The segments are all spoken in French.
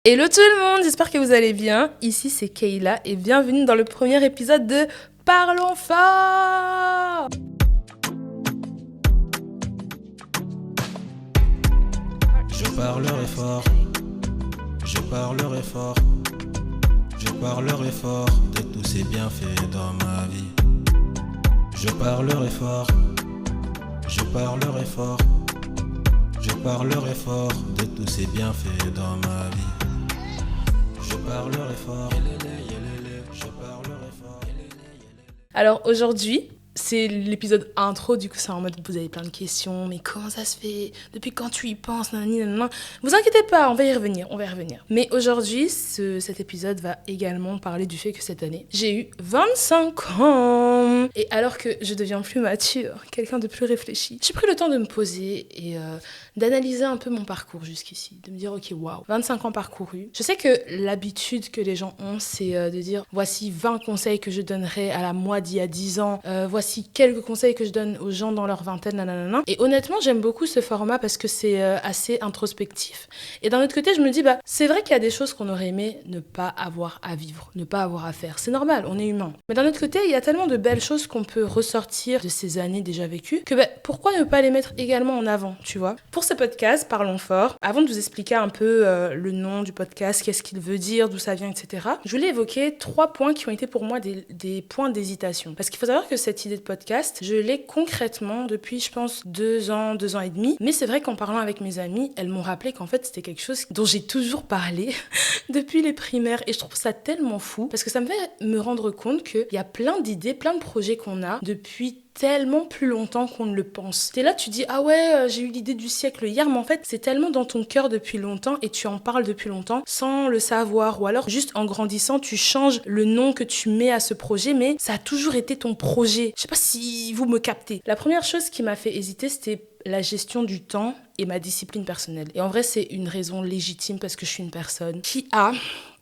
Hello tout le monde, j'espère que vous allez bien. Ici c'est Kayla et bienvenue dans le premier épisode de Parlons fort. Je parlerai fort, je parlerai fort, je parlerai fort de tous ces bienfaits dans ma vie. Je parlerai fort, je parlerai fort, je parlerai fort de tous ces bienfaits dans ma vie. Je parlerai fort, je parlerai fort. Alors aujourd'hui, c'est l'épisode intro, du coup c'est en mode vous avez plein de questions, mais comment ça se fait? Depuis quand tu y penses? Nanani, nanana. Vous inquiétez pas, on va y revenir. Mais aujourd'hui, cet épisode va également parler du fait que cette année, j'ai eu 25 ans. Et alors que je deviens plus mature, quelqu'un de plus réfléchi, j'ai pris le temps de me poser et d'analyser un peu mon parcours jusqu'ici, de me dire ok, waouh, 25 ans parcourus. Je sais que l'habitude que les gens ont, c'est de dire voici 20 conseils que je donnerais à la moi d'il y a 10 ans, voici quelques conseils que je donne aux gens dans leur vingtaine, nanana. Et honnêtement, j'aime beaucoup ce format parce que c'est assez introspectif. Et d'un autre côté, je me dis, c'est vrai qu'il y a des choses qu'on aurait aimé ne pas avoir à vivre, ne pas avoir à faire. C'est normal, on est humain. Mais d'un autre côté, il y a tellement de belles choses qu'on peut ressortir de ces années déjà vécues que pourquoi ne pas les mettre également en avant, tu vois? Pour ce podcast, Parlons fort, avant de vous expliquer un peu le nom du podcast, qu'est-ce qu'il veut dire, d'où ça vient, etc., je voulais évoquer 3 points qui ont été pour moi des points d'hésitation. Parce qu'il faut savoir que cette idée de podcast, je l'ai concrètement depuis, je pense, 2 ans et demi. Mais c'est vrai qu'en parlant avec mes amis, elles m'ont rappelé qu'en fait, c'était quelque chose dont j'ai toujours parlé depuis les primaires. Et je trouve ça tellement fou parce que ça me fait me rendre compte qu'il y a plein d'idées, plein de projets qu'on a depuis tellement plus longtemps qu'on ne le pense. T'es là, tu dis ah ouais, j'ai eu l'idée du siècle hier, mais en fait c'est tellement dans ton cœur depuis longtemps et tu en parles depuis longtemps sans le savoir, ou alors juste en grandissant tu changes le nom que tu mets à ce projet, mais ça a toujours été ton projet. Je sais pas si vous me captez. La première chose qui m'a fait hésiter, c'était la gestion du temps et ma discipline personnelle. Et en vrai c'est une raison légitime parce que je suis une personne qui a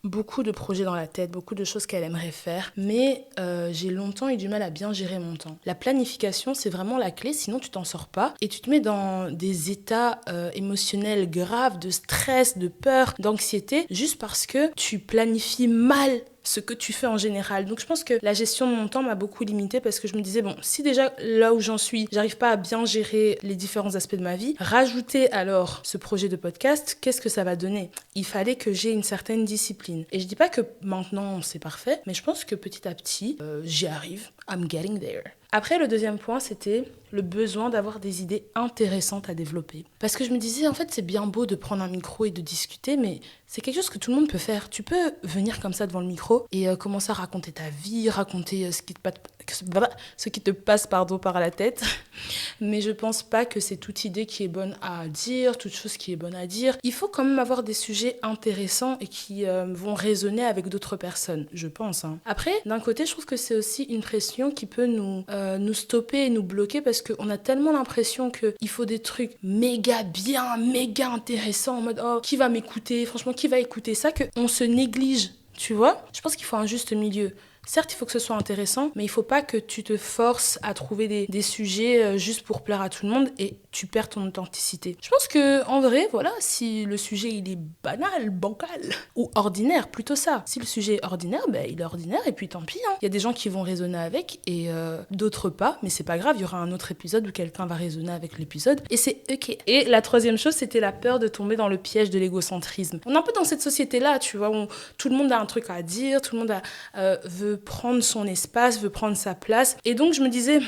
beaucoup de projets dans la tête, beaucoup de choses qu'elle aimerait faire, mais j'ai longtemps eu du mal à bien gérer mon temps. La planification, c'est vraiment la clé, sinon tu t'en sors pas et tu te mets dans des états émotionnels graves, de stress, de peur, d'anxiété, juste parce que tu planifies mal ce que tu fais en général. Donc je pense que la gestion de mon temps m'a beaucoup limitée parce que je me disais, bon, si déjà là où j'en suis, j'arrive pas à bien gérer les différents aspects de ma vie, rajouter alors ce projet de podcast, qu'est-ce que ça va donner? Il fallait que j'ai une certaine discipline. Et je dis pas que maintenant c'est parfait, mais je pense que petit à petit, j'y arrive. I'm getting there. Après, le deuxième point, c'était le besoin d'avoir des idées intéressantes à développer. Parce que je me disais, en fait, c'est bien beau de prendre un micro et de discuter, mais c'est quelque chose que tout le monde peut faire. Tu peux venir comme ça devant le micro et commencer à raconter ta vie, raconter ce qui te passe par la tête. Mais je pense pas que c'est toute idée qui est bonne à dire, toute chose qui est bonne à dire. Il faut quand même avoir des sujets intéressants et qui vont résonner avec d'autres personnes, je pense. Après, d'un côté, je trouve que c'est aussi une pression qui peut nous stopper et nous bloquer parce qu'on a tellement l'impression qu'il faut des trucs méga bien, méga intéressants en mode « Oh, qui va m'écouter? Franchement, qui va écouter ça ?» qu'on se néglige, tu vois? Je pense qu'il faut un juste milieu. Certes, il faut que ce soit intéressant, mais il faut pas que tu te forces à trouver des sujets juste pour plaire à tout le monde et tu perds ton authenticité. Je pense que en vrai, voilà, si le sujet il est banal, bancal ou ordinaire, plutôt ça. Si le sujet est ordinaire, il est ordinaire et puis tant pis. Il y a des gens qui vont raisonner avec et d'autres pas, mais c'est pas grave, il y aura un autre épisode où quelqu'un va raisonner avec l'épisode et c'est ok. Et la troisième chose, c'était la peur de tomber dans le piège de l'égocentrisme. On est un peu dans cette société-là, tu vois, où tout le monde a un truc à dire, tout le monde veut prendre son espace, veut prendre sa place. Et donc, je me disais,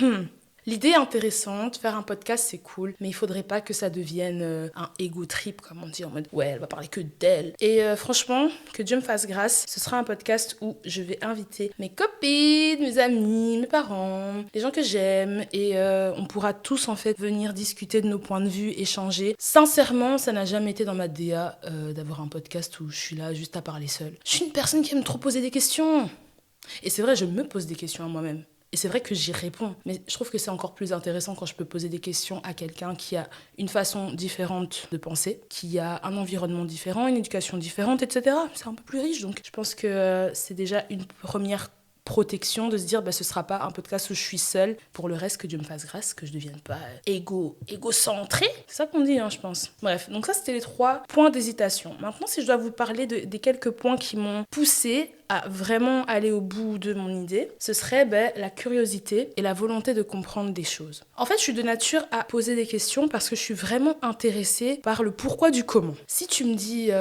l'idée est intéressante, faire un podcast, c'est cool, mais il faudrait pas que ça devienne un ego trip, comme on dit, en mode, ouais, elle va parler que d'elle. Et franchement, que Dieu me fasse grâce, ce sera un podcast où je vais inviter mes copines, mes amis, mes parents, les gens que j'aime, et on pourra tous, en fait, venir discuter de nos points de vue, échanger. Sincèrement, ça n'a jamais été dans ma DA d'avoir un podcast où je suis là juste à parler seule. Je suis une personne qui aime trop poser des questions. Et c'est vrai, je me pose des questions à moi-même. Et c'est vrai que j'y réponds. Mais je trouve que c'est encore plus intéressant quand je peux poser des questions à quelqu'un qui a une façon différente de penser, qui a un environnement différent, une éducation différente, etc. C'est un peu plus riche. Donc je pense que c'est déjà une première protection, de se dire ce sera pas un podcast où je suis seule. Pour le reste, que Dieu me fasse grâce, que je devienne pas égocentrée. C'est ça qu'on dit, je pense. Bref, donc ça c'était les 3 points d'hésitation. Maintenant, si je dois vous parler des quelques points qui m'ont poussée à vraiment aller au bout de mon idée, ce serait la curiosité et la volonté de comprendre des choses. En fait, je suis de nature à poser des questions parce que je suis vraiment intéressée par le pourquoi du comment. Si tu me dis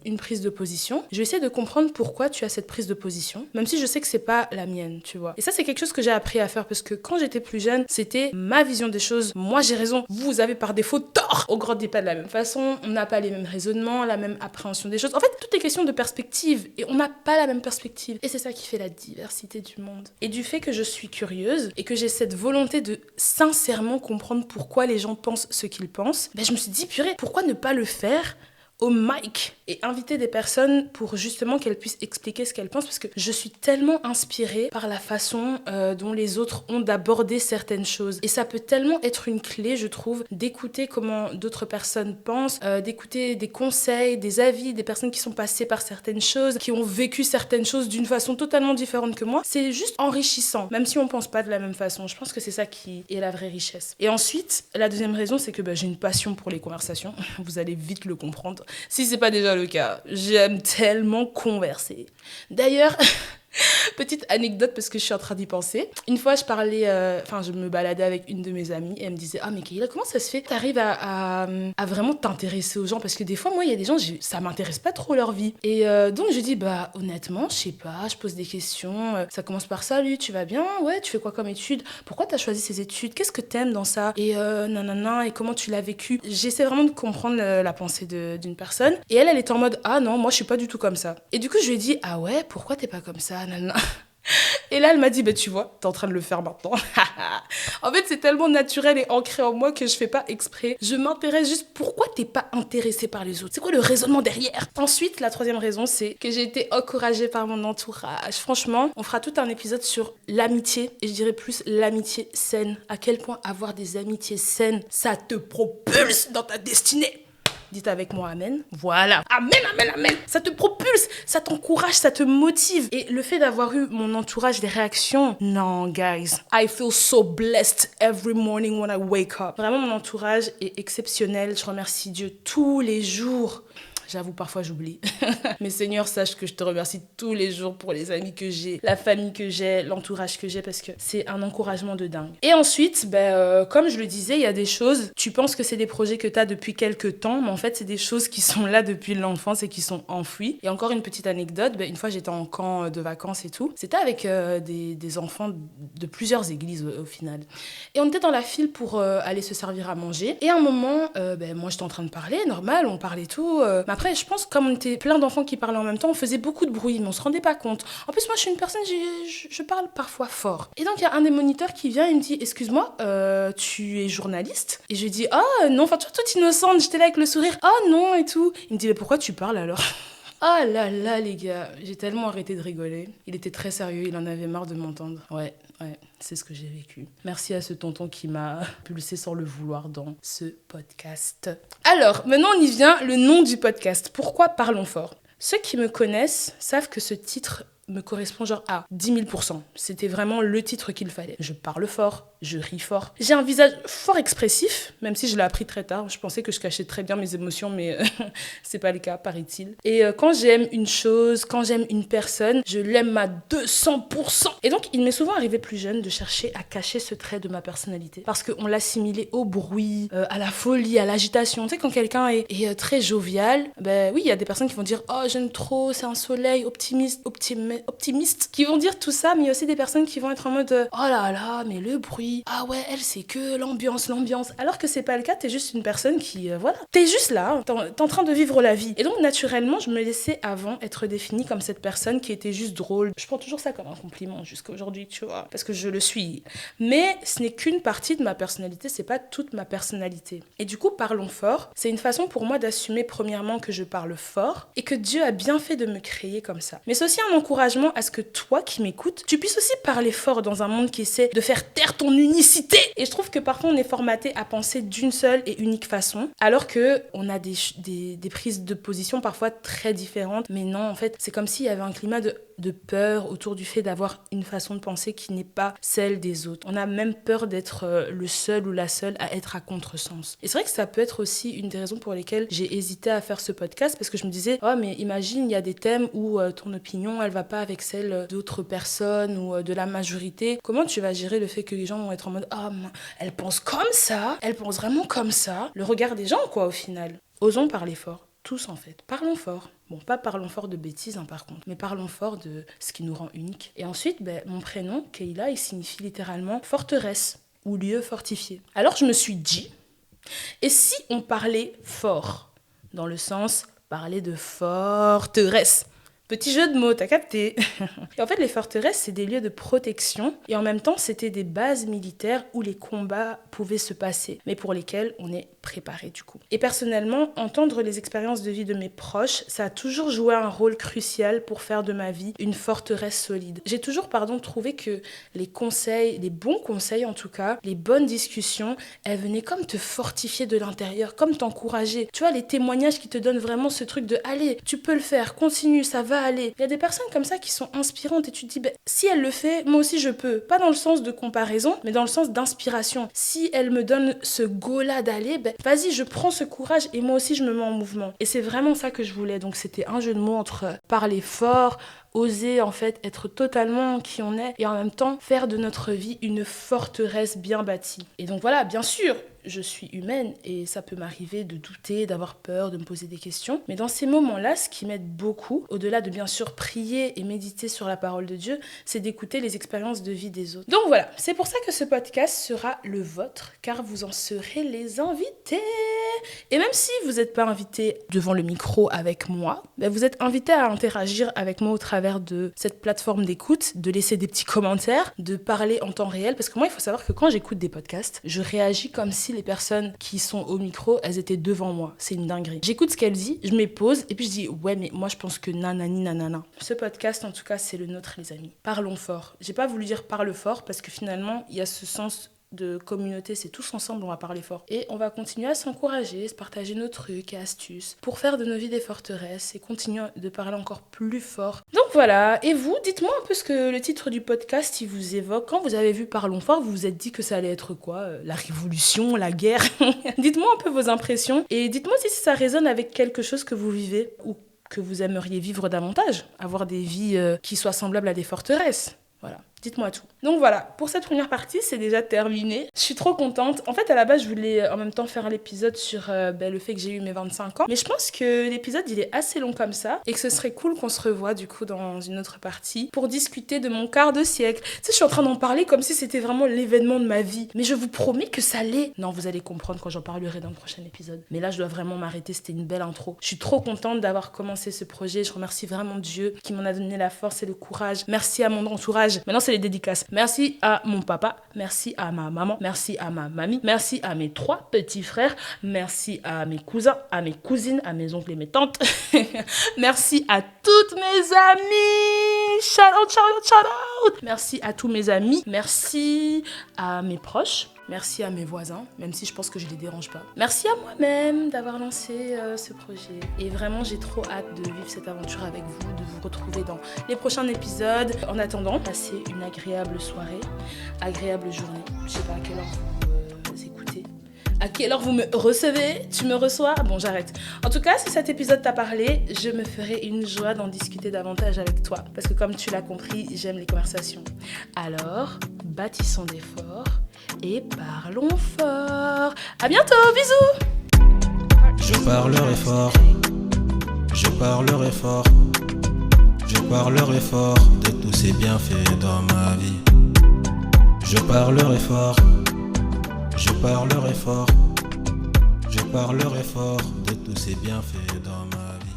une prise de position, je vais essayer de comprendre pourquoi tu as cette prise de position, même si je sais que c'est pas la mienne, tu vois. Et ça, c'est quelque chose que j'ai appris à faire parce que quand j'étais plus jeune, c'était ma vision des choses. Moi, j'ai raison. Vous avez par défaut tort. On grandit pas de la même façon, on n'a pas les mêmes raisonnements, la même appréhension des choses. En fait, tout est question de perspective et on n'a pas la même perspective. Et c'est ça qui fait la diversité du monde. Et du fait que je suis curieuse et que j'ai cette volonté de sincèrement comprendre pourquoi les gens pensent ce qu'ils pensent, je me suis dit, purée, pourquoi ne pas le faire au mic et inviter des personnes pour justement qu'elles puissent expliquer ce qu'elles pensent, parce que je suis tellement inspirée par la façon dont les autres ont d'aborder certaines choses. Et ça peut tellement être une clé, je trouve, d'écouter comment d'autres personnes pensent, d'écouter des conseils, des avis, des personnes qui sont passées par certaines choses, qui ont vécu certaines choses d'une façon totalement différente que moi. C'est juste enrichissant, même si on pense pas de la même façon. Je pense que c'est ça qui est la vraie richesse. Et ensuite, la deuxième raison, c'est que j'ai une passion pour les conversations. Vous allez vite le comprendre. Si c'est pas déjà le cas, j'aime tellement converser. D'ailleurs, petite anecdote parce que je suis en train d'y penser. Une fois, je me baladais avec une de mes amies et elle me disait « Ah, mais Kayla, comment ça se fait que t'arrives à vraiment t'intéresser aux gens ?» Parce que des fois, moi, il y a des gens, ça m'intéresse pas trop leur vie. Et donc, je dis « Honnêtement, je sais pas, je pose des questions. Ça commence par « Salut, tu vas bien? Ouais, tu fais quoi comme études? Pourquoi t'as choisi ces études? Qu'est-ce que t'aimes dans ça? Et nanana, et comment tu l'as vécu? » J'essaie vraiment de comprendre la pensée d'une personne. Et elle était en mode « Ah non, moi, je suis pas du tout comme ça. » Et du coup, je lui ai dit « Ah ouais, pourquoi t'es pas comme ça? » Et là, elle m'a dit, tu vois, t'es en train de le faire maintenant. En fait, c'est tellement naturel et ancré en moi que je fais pas exprès. Je m'intéresse juste, pourquoi t'es pas intéressé par les autres? C'est quoi le raisonnement derrière? Ensuite, la troisième raison, c'est que j'ai été encouragée par mon entourage. Franchement, on fera tout un épisode sur l'amitié, et je dirais plus l'amitié saine. À quel point avoir des amitiés saines, ça te propulse dans ta destinée. Dites avec moi amen. Voilà. Amen, amen, amen. Ça te propulse, ça t'encourage, ça te motive. Et le fait d'avoir eu mon entourage, des réactions, non, guys. I feel so blessed every morning when I wake up. Vraiment, mon entourage est exceptionnel. Je remercie Dieu tous les jours. J'avoue, parfois j'oublie. Mais Seigneur, sache que je te remercie tous les jours pour les amis que j'ai, la famille que j'ai, l'entourage que j'ai, parce que c'est un encouragement de dingue. Et ensuite, comme je le disais, il y a des choses, tu penses que c'est des projets que tu as depuis quelques temps, mais en fait, c'est des choses qui sont là depuis l'enfance et qui sont enfouies. Et encore une petite anecdote, une fois j'étais en camp de vacances et tout, c'était avec des enfants de plusieurs églises au final. Et on était dans la file pour aller se servir à manger. Et à un moment, moi j'étais en train de parler, normal, on parlait tout. Mais après, je pense, comme on était plein d'enfants qui parlaient en même temps, on faisait beaucoup de bruit, mais on se rendait pas compte. En plus, moi, je suis une personne, je parle parfois fort. Et donc, il y a un des moniteurs qui vient et me dit « Excuse-moi, tu es journaliste ?» Et je lui dis « Ah non, enfin, tu es toute innocente, j'étais là avec le sourire. Ah non, et tout. » Il me dit « Mais pourquoi tu parles alors ?» Ah là là, les gars, j'ai tellement arrêté de rigoler. Il était très sérieux, il en avait marre de m'entendre. Ouais, c'est ce que j'ai vécu. Merci à ce tonton qui m'a pulsé sans le vouloir dans ce podcast. Alors, maintenant on y vient, le nom du podcast. Pourquoi Parlons fort? Ceux qui me connaissent savent que ce titre me correspond à 10 000%. C'était vraiment le titre qu'il fallait. Je parle fort, je ris fort. J'ai un visage fort expressif, même si je l'ai appris très tard. Je pensais que je cachais très bien mes émotions, mais c'est pas le cas, paraît-il. Et quand j'aime une chose, quand j'aime une personne, je l'aime à 200%. Et donc, il m'est souvent arrivé plus jeune de chercher à cacher ce trait de ma personnalité. Parce qu'on l'assimilait au bruit, à la folie, à l'agitation. Tu sais, quand quelqu'un est très jovial, oui, il y a des personnes qui vont dire « Oh, j'aime trop, c'est un soleil, optimistes, qui vont dire tout ça, mais il y a aussi des personnes qui vont être en mode « Oh là là, mais le bruit, ah ouais, elle, c'est que l'ambiance. » Alors que c'est pas le cas, t'es juste une personne qui, t'es juste là, t'es en train de vivre la vie. Et donc, naturellement, je me laissais avant être définie comme cette personne qui était juste drôle. Je prends toujours ça comme un compliment jusqu'à aujourd'hui, tu vois, parce que je le suis. Mais ce n'est qu'une partie de ma personnalité, c'est pas toute ma personnalité. Et du coup, Parlons fort, c'est une façon pour moi d'assumer premièrement que je parle fort et que Dieu a bien fait de me créer comme ça. Mais c'est aussi un encouragement à ce que toi qui m'écoutes, tu puisses aussi parler fort dans un monde qui essaie de faire taire ton unicité. Et je trouve que parfois on est formaté à penser d'une seule et unique façon, alors qu'on a des prises de position parfois très différentes. Mais non, en fait, c'est comme s'il y avait un climat de peur autour du fait d'avoir une façon de penser qui n'est pas celle des autres. On a même peur d'être le seul ou la seule à être à contresens. Et c'est vrai que ça peut être aussi une des raisons pour lesquelles j'ai hésité à faire ce podcast, parce que je me disais, oh mais imagine, il y a des thèmes où ton opinion, elle va pas avec celle d'autres personnes ou de la majorité. Comment tu vas gérer le fait que les gens vont être en mode, oh, elle pense comme ça, elle pense vraiment comme ça. Le regard des gens, quoi, au final. Osons parler fort. Tous, en fait. Parlons fort. Bon, pas parlons fort de bêtises, par contre, mais parlons fort de ce qui nous rend unique. Et ensuite, mon prénom, Keila, il signifie littéralement forteresse ou lieu fortifié. Alors, je me suis dit, et si on parlait fort, dans le sens parler de forteresse? Petit jeu de mots, t'as capté. Et en fait, les forteresses, c'est des lieux de protection et en même temps, c'était des bases militaires où les combats pouvaient se passer, mais pour lesquels on est préparé du coup. Et personnellement, entendre les expériences de vie de mes proches, ça a toujours joué un rôle crucial pour faire de ma vie une forteresse solide. J'ai toujours, trouvé que les conseils, les bons conseils en tout cas, les bonnes discussions, elles venaient comme te fortifier de l'intérieur, comme t'encourager. Tu vois, les témoignages qui te donnent vraiment ce truc de « Allez, tu peux le faire, continue, ça va aller ». Il y a des personnes comme ça qui sont inspirantes et tu te dis si elle le fait, moi aussi je peux. Pas dans le sens de comparaison, mais dans le sens d'inspiration. Si elle me donne ce go-là d'aller, vas-y, je prends ce courage et moi aussi je me mets en mouvement. Et c'est vraiment ça que je voulais. Donc c'était un jeu de mots entre parler fort, oser en fait être totalement qui on est et en même temps faire de notre vie une forteresse bien bâtie. Et donc voilà, bien sûr, je suis humaine et ça peut m'arriver de douter, d'avoir peur, de me poser des questions. Mais dans ces moments-là, ce qui m'aide beaucoup, au-delà de bien sûr prier et méditer sur la parole de Dieu, c'est d'écouter les expériences de vie des autres. Donc voilà, c'est pour ça que ce podcast sera le vôtre, car vous en serez les invités. Et même si vous n'êtes pas invité devant le micro avec moi, vous êtes invité à interagir avec moi au travers de cette plateforme d'écoute, de laisser des petits commentaires, de parler en temps réel. Parce que moi, il faut savoir que quand j'écoute des podcasts, je réagis comme si les personnes qui sont au micro, elles étaient devant moi. C'est une dinguerie. J'écoute ce qu'elle dit, je me pose et puis je dis ouais, mais moi je pense que nanani nanana. Ce podcast, en tout cas, c'est le nôtre, les amis. Parlons fort. J'ai pas voulu dire parle fort parce que finalement, il y a ce sens de communauté, c'est tous ensemble, on va parler fort. Et on va continuer à s'encourager, se partager nos trucs et astuces pour faire de nos vies des forteresses et continuer de parler encore plus fort. Donc voilà, et vous, dites-moi un peu ce que le titre du podcast il vous évoque. Quand vous avez vu Parlons fort, vous vous êtes dit que ça allait être quoi? La révolution, la guerre? Dites-moi un peu vos impressions et dites-moi si ça résonne avec quelque chose que vous vivez ou que vous aimeriez vivre davantage, avoir des vies qui soient semblables à des forteresses. Voilà, dites-moi tout. Donc voilà, pour cette première partie, c'est déjà terminé. Je suis trop contente. En fait, à la base, je voulais en même temps faire l'épisode sur le fait que j'ai eu mes 25 ans. Mais je pense que l'épisode, il est assez long comme ça. Et que ce serait cool qu'on se revoie, du coup, dans une autre partie pour discuter de mon quart de siècle. Tu sais, je suis en train d'en parler comme si c'était vraiment l'événement de ma vie. Mais je vous promets que ça l'est. Non, vous allez comprendre quand j'en parlerai dans le prochain épisode. Mais là, je dois vraiment m'arrêter. C'était une belle intro. Je suis trop contente d'avoir commencé ce projet. Je remercie vraiment Dieu qui m'en a donné la force et le courage. Merci à mon entourage. Maintenant, c'est les dédicaces. Merci à mon papa, merci à ma maman, merci à ma mamie, merci à mes 3 petits frères, merci à mes cousins, à mes cousines, à mes oncles et mes tantes. Merci à toutes mes amies. Shout out, shout out, shout out. Merci à tous mes amis. Merci à mes proches. Merci à mes voisins, même si je pense que je les dérange pas. Merci à moi-même d'avoir lancé ce projet. Et vraiment, j'ai trop hâte de vivre cette aventure avec vous, de vous retrouver dans les prochains épisodes. En attendant, passez une agréable soirée, agréable journée. Je sais pas à quelle heure vous écoutez. À quelle heure vous me recevez? Tu me reçois? Bon, j'arrête. En tout cas, si cet épisode t'a parlé, je me ferai une joie d'en discuter davantage avec toi. Parce que comme tu l'as compris, j'aime les conversations. Alors, bâtissons des forts et parlons fort. À bientôt, bisous. Je parlerai fort, je parlerai fort, je parlerai fort de tous ces bienfaits dans ma vie. Je parlerai fort, je parlerai fort, je parlerai fort de tous ces bienfaits dans ma vie.